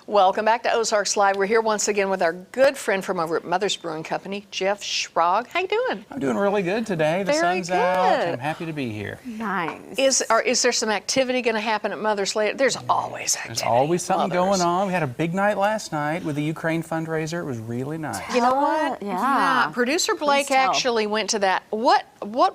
Welcome back to Ozarks Live. We're here once again with our good friend from over at Mother's Brewing Company, Jeff Schrog. How you doing? I'm doing really good today. The Very sun's out. good. I'm happy to be here. Nice. Is there some activity going to happen at Mother's later? There's always activity. There's always something Mother's. going on. We had a big night last night with the Ukraine fundraiser. It was really nice. You know what? Yeah. Producer Blake tell. actually went to that. What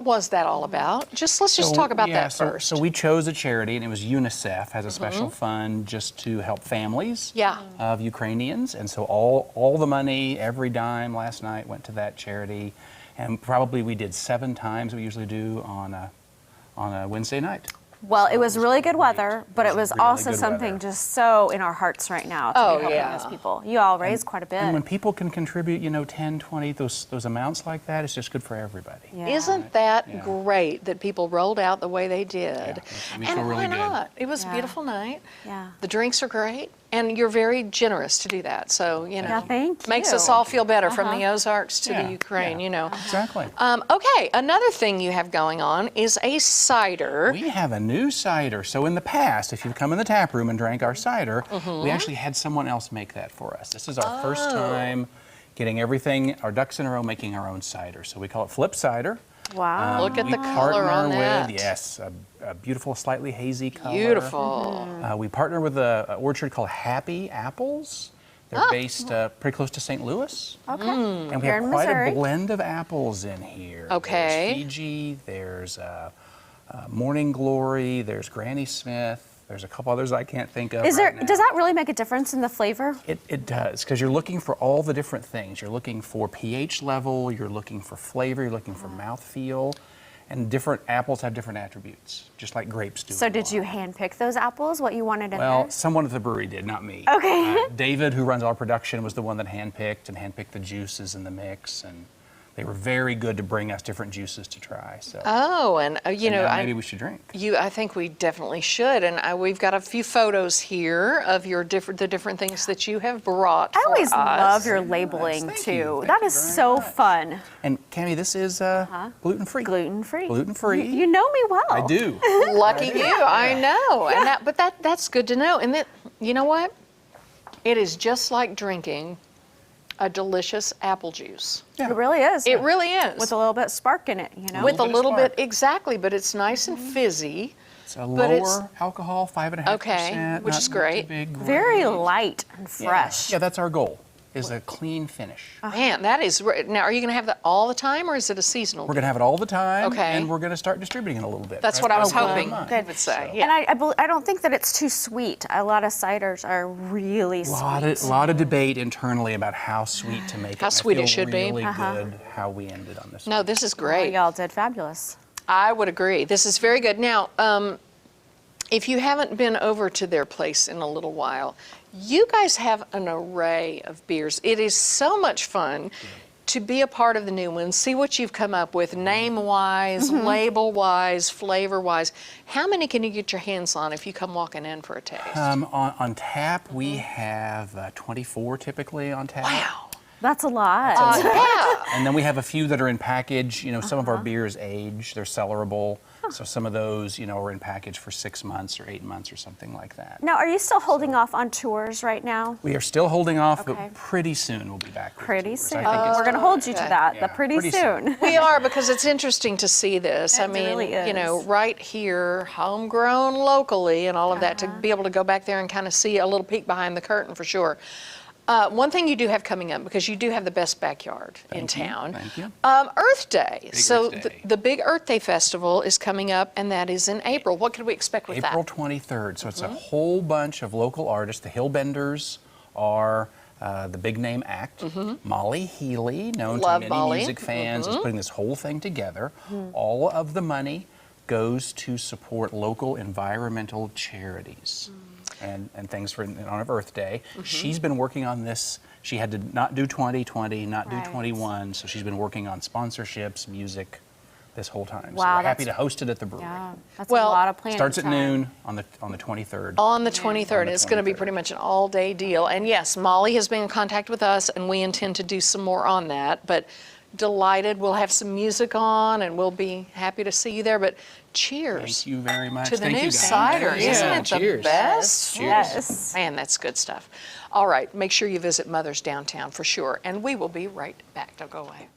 was that all about? Let's just talk about that first. So we chose a charity, and it was UNICEF has a special fund just to help families of Ukrainians, and so all the money, every dime last night went to that charity, and probably we did 7 times we usually do on a Wednesday night. Well, it was really good weather, but it was really also good something weather. just so in our hearts right now to be helping those people. You all raised quite a bit. And when people can contribute, 10, 20, those amounts like that, it's just good for everybody. Yeah. Isn't that great that people rolled out the way they did? Yeah, we feel and really why good. not? It was a beautiful night. Yeah. The drinks are great, and you're very generous to do that. So, Yeah, thank makes you. us all feel better from the Ozarks to the Yeah, Ukraine, yeah. Exactly. Okay, another thing you have going on is a cider. We have a new cider. So in the past, if you've come in the tap room and drank our cider, we actually had someone else make that for us. This is our first time getting everything, our ducks in a row, making our own cider. So we call it Flip Cider. Wow. Look at We the color partner on that. with, yes, a beautiful, slightly hazy color. Beautiful. We partner with an orchard called Happy Apples. They're based pretty close to St. Louis. Okay. And we Here have in quite Missouri. a blend of apples in here. Okay. There's Fiji, there's Morning Glory, there's Granny Smith, there's a couple others I can't think of. Does right now. that really make a difference in the flavor? It does, because you're looking for all the different things. You're looking for pH level, you're looking for flavor, you're looking for mouthfeel, and different apples have different attributes, just like grapes do. So did you handpick those apples, what you wanted in Well, there? someone at the brewery did, not me. Okay. David, who runs all our production, was the one that handpicked the juices in the mix, and they were very good to bring us different juices to try. So, Oh, and now maybe we should drink. I think we definitely should, and we've got a few photos here of the different things that you have brought. I always for us. love your labeling Thank too. you. Thank That you is very so much. fun. And Cammie, this is gluten-free. Gluten-free. Gluten-free. You know me well. I do. Lucky you, I know. Yeah. And that's good to know. And you know what? It is just like drinking a delicious apple juice. It really is. It really is. With a little bit of spark in it, you know? With a bit of little bit, spark. exactly, but it's nice and fizzy. It's a But it's- lower alcohol, 5.5%. Okay, which not is too great. big Very range. light and fresh. Yeah, that's our goal, is a clean finish. Man, that is, now are you going to have that all the time or is it a seasonal? We're going to have it all the time, Okay. and we're going to start distributing it a little bit. That's right? what I was Over the hoping month. you would say. So- Yeah. And I don't think that it's too sweet. A lot of ciders are really sweet. Lot of debate internally about how sweet to make it. How and I sweet it feel should be. really good how we ended on this. No, this is Oh, great. y'all did fabulous. I would agree. This is very good. Now, if you haven't been over to their place in a little while, you guys have an array of beers. It is so much fun to be a part of the new one, see what you've come up with, name-wise, label-wise, flavor-wise. How many can you get your hands on if you come walking in for a taste? On tap, we have 24 typically on tap. Wow. That's a lot. Yeah. And then we have a few that are in package. Some of our beers age, they're cellarable. So some of those, are in package for 6 months or 8 months or something like that. Now, are you still holding off on tours right now? We are still holding off, Okay. but pretty soon we'll be back. with Pretty tours. soon. I think it's We're going to hold you to okay. that. Yeah, Pretty pretty soon. soon. We are, because it's interesting to see this. I It mean, really is. right here, homegrown locally and all of that, to be able to go back there and kind of see a little peek behind the curtain for sure. One thing you do have coming up, because you do have the best backyard in town. Thank you. Earth Day. So Earth Day. the big Earth Day festival is coming up, and that is in April. What could we expect with April that? 23rd. So it's a whole bunch of local artists. The Hillbenders are the big name act. Molly Healy, known Love to many Molly. music fans, is putting this whole thing together. All of the money goes to support local environmental charities. And things in honor of Earth Day. She's been working on this. She had to not do 2020, not do Right. 21, so she's been working on sponsorships, music, this whole time. Wow, so we're happy to that's- host it at the brewery. Yeah, that's Well, a lot of planning Starts at time. noon on the 23rd. On the 23rd. On the It's going to be 23rd. pretty much an all-day deal. And yes, Molly has been in contact with us, and we intend to do some more on that. But delighted. We'll have some music on, and we'll be happy to see you there. But cheers. Thank you very much. To the Thank new you, guys. cider. Yeah, Isn't it the cheers. best? Cheers. Yes. Man, that's good stuff. All right, make sure you visit Mother's downtown for sure, and we will be right back. Don't go away.